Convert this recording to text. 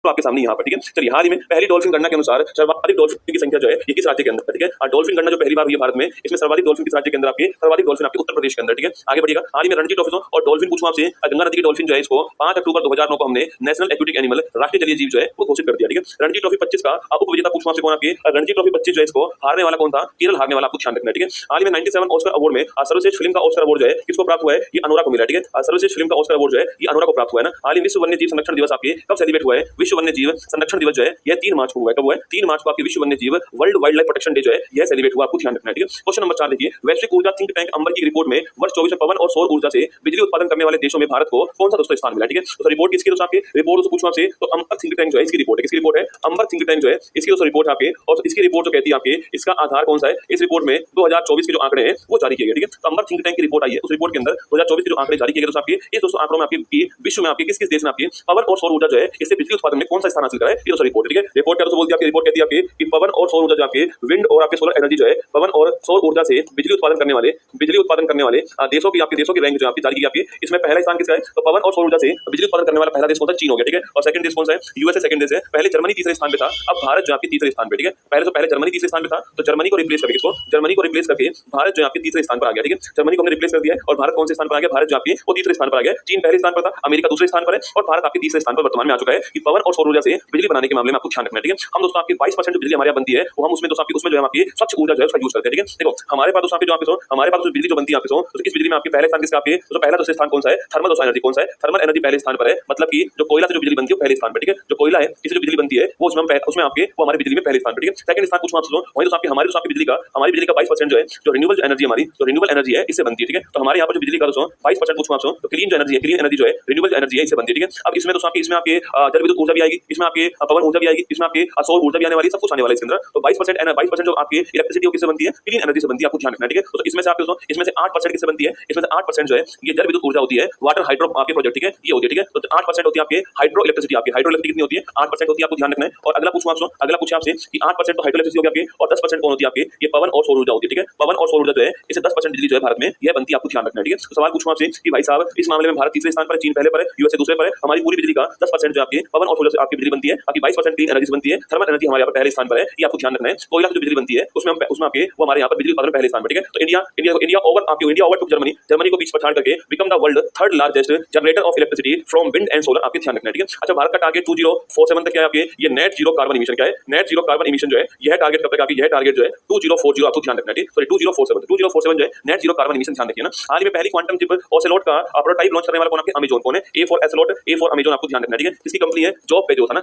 तो आपके सामने यहाँ पर, ठीक है। चलिए हाल ही में पहली डॉल्फिन गणना के अनुसार सर्वाधिक डॉल्फिन की संख्या जो है ये किस राज्य के अंदर, ठीक है। डॉल्फिन गणना जो पहली बार हुई है भारत में, इसमें सर्वाधिक डॉल्फिन किस राज्य के अंदर आपके, सर्वाधिक डॉल्फिन आपके उत्तर प्रदेश के अंदर, ठीक है। आगे बढ़िएगा। हाल ही में रणजी ट्रॉफी और डॉल्फिन पूछूं आपसे, गंगा नदी की डॉल्फिन जो है इसको 5 अक्टूबर 2009 को हमने नेशनल एक्वेटिक एनिमल, राष्ट्रीय जलीय जीव जो है वो घोषित कर दिया, ठीक है। रणजी ट्रॉफी 25 का उपविजेता पूछूं आपसे कौन आपके, रणजी ट्रॉफी 25 जो है इसको हारने वाला कौन था, केरल हारने वाला, आपको ध्यान रखना है, ठीक है। हाल ही में 97 ऑस्कर अवार्ड में सर्वश्रेष्ठ फिल्म का ऑस्कर अवार्ड जो है किसको प्राप्त हुआ है, ये अनुराग को मिला, ठीक है। सर्वश्रेष्ठ फिल्म का ऑस्कर अवार्ड जो है ये अनुराग को प्राप्त हुआ है ना। हाल ही विश्व वन्य जीव संरक्षण दिवस आपके कब सेलिब्रेट हुआ है, विश्व वन्य जीव संरक्षण दिवस जो है यह 3 मार्च को हुआ है। कब हुआ है, 3 मार्च को आपके विश्व वन्य जीव world wild life protection day जो है यह सेलिब्रेट हुआ, आपको ध्यान रखना है, ठीक है। क्वेश्चन नंबर 4 देखिए, वैश्विक ऊर्जा थिंक टैंक अंबर की रिपोर्ट में वर्ष 24 में पवन और सौर ऊर्जा से बिजली उत्पादन करने वाले देशों में भारत को कौन सा दोस्तों स्थान मिला, ठीक है। तो रिपोर्ट किसकी दोस्तों आपके, रिपोर्ट दोस्तों पूछूं आपसे तो अंबर थिंक टैंक जो है इसकी रिपोर्ट है, किसकी रिपोर्ट है, अंबर थिंक टैंक जो है इसकी दोस्तों रिपोर्ट आपके, और इसकी रिपोर्ट जो कहती है आपके इसका आधार कौन सा है, इस रिपोर्ट में 2024 के जो आंकड़े हैं वो जारी किए गए, ठीक है। तो अंबर थिंक टैंक की रिपोर्ट आई है, उस रिपोर्ट के अंदर 2024 के जो आंकड़े जारी किए गए दोस्तों आपके, इस दोस्तों आंकड़ों में आपके विश्व में आपके किस किस देश में आपके पवन और सौर ऊर्जा जो है इससे बिजली उत्पादन में कौन सा स्थान हासिल करा है, ये दोस्तों रिपोर्ट, ठीक है। रिपोर्ट क्या दोस्तों बोलती है आपकी, रिपोर्ट कहती है आपकी कि पवन और सौर ऊर्जा जो आपके विंड और आपके सोलर एनर्जी जो है पवन और सौर ऊर्जा से बिजली उत्पादन करने वाले देशों की रैंक जो आपकी जारी की आपकी, इसमें पहला स्थान किसका है, तो पवन और सौर ऊर्जा से बिजली उत्पादन करने वाला पहला देश कौन सा, चीन हो गया, ठीक है। और सेकंड देश कौन सा है, यूएसए सेकंड देश है। पहले जर्मनी तीसरे स्थान पे था, अब भारत जो आपके तीसरे स्थान पे, ठीक है। पहले जर्मनी तीसरे स्थान पे था, तो जर्मनी को रिप्लेस करके भारत जो आपके तीसरे स्थान पर आ गया, ठीक है। जर्मनी को हमने रिप्लेस कर दिया और भारत कौन से स्थान पर आ गया, भारत जो आपके वो तीसरे स्थान पर आ गया। चीन पहले स्थान पर था, अमेरिका दूसरे स्थान पर है और भारत आपके तीसरे स्थान पर वर्तमान में आ चुका है कि पवन और सौर ऊर्जा से बिजली बनाने के मामले में आपको ध्यान रखना है, ठीक है। हम दोस्तों आपकी 22% जो बिजली हमारे यहाँ बनती है वो हम उसमें दोस्तों आपकी उसमें जो है आपकी स्वच्छ ऊर्जा जो है उसका यूज करते हैं, ठीक है। देखो हमारे पास दोस्तों आपके जो आपके हमारे पास जो बिजली जो बनती है आपके तो इस बिजली में आपके पहले स्थान किसका, आपके तो पहला दोस्तों स्थान कौन सा है, थर्मल दोस्तों एनर्जी कौन सा है, थर्मल एनर्जी पहले स्थान पर है, मतलब कि जो कोयला से जो बिजली बनती है वो पहले स्थान पर, ठीक है। जो कोयला है इससे जो बिजली बनती है वो उसमें आपके वो हमारी बिजली में पहले स्थान पर, ठीक है। सेकंड स्थान पूछूं आपसे वही दोस्तों आपकी हमारी बिजली का 22% जो है जो रिन्यूएबल एनर्जी हमारी जो रिन्यूएबल एनर्जी है इससे बनती है, ठीक है। तो हमारे यहाँ पर जो बिजली का दोस्तों 22% पूछूं आपसे तो क्लीन जो एनर्जी है, क्लीन एनर्जी जो है रिन्यूएबल एनर्जी है इससे बनती है, ठीक है। अब इसमें दोस्तों आपकी इसमें आपके जल विद्युत ऊर्जा भी आएगी, इसमें आपके पवन ऊर्जा भी आएगी, इसमें आपके सौर ऊर्जा भी आने वाली, सब कुछ आने वाला है इसके अंदर। तो 22% जो आपकी इलेक्ट्रिसिटी किससे बनती है, क्लीन एनर्जी से बनती है, आपको ध्यान रखना है, ठीक है। तो इसमें से आपके दोस्तों इसमें से 8% किससे बनती है, इसमें से 8% जो है ये जल विद्युत ऊर्जा होती है, वाटर हाइड्रो आपके प्रोजेक्ट, ठीक है, ये होती है, ठीक है। तो 8% होती है आपके हाइड्रो इलेक्ट्रिसिटी, आपकी हाइड्रो इलेक्ट्रिसिटी कितनी होती है, 8% होती है, आपको ध्यान रखना है। और अगला पूछूं आपसे कि 8% तो हाइड्रो इलेक्ट्रिसिटी होगी आपकी और 10% कौन होती है आपकी, ये पवन और सौर ऊर्जा होती है, ठीक है। पवन और सौर ऊर्जा जो है इससे 10% बिजली जो है भारत में यह बनती है, आपको ध्यान रखना है, ठीक है। तो सवाल पूछूं आपसे कि भाई साहब इस मामले में भारत तीसरे स्थान पर है, चीन पहले पर है, यूएसए दूसरे पर है, हमारी पूरी बिजली का 10% जो आपकी पवन और सौर से आपकी बिजली बनती है, बाकी 22% क्लीन एनर्जी बनती है, थर्मल एनर्जी हमारे यहाँ पर पहले स्थान पर है, ये आपको ध्यान रखना है। कोयला से जो बिजली बनती है उसमें आपके वो हमारे यहाँ पर बिजली उत्पादन पहले स्थान पर, ठीक है। तो इंडिया ओवर टू जर्मनी को पीछे पछाड़ करके become the world third largest generator off electricity from wind and solar, आपके ध्यान रखना है, ठीक है। अच्छा भारत का टारगेट 2047 तक क्या है आपके, ये नेट जीरो कार्बन इमिशन क्या है, नेट जीरो कार्बन इमिशन जो है यह टारगेट कब तक आपकी, यह टारगेट जो है 2040, आपको ध्यान रखना है, ठीक है। सॉरी 2047 जो है नेट जीरो कार्बन इमिशन, ध्यान रखिए ना। हाल ही में पहली क्वांटम चिप ओसेलोट का प्रोटोटाइप लॉन्च करने वाला कौन, आपके अमेज़न कौन है, ए फॉर एसलोट, ए फॉर अमेज़न, आपको ध्यान रखना है, ठीक है। इसकी कंपनी है जॉब पे जो था ना।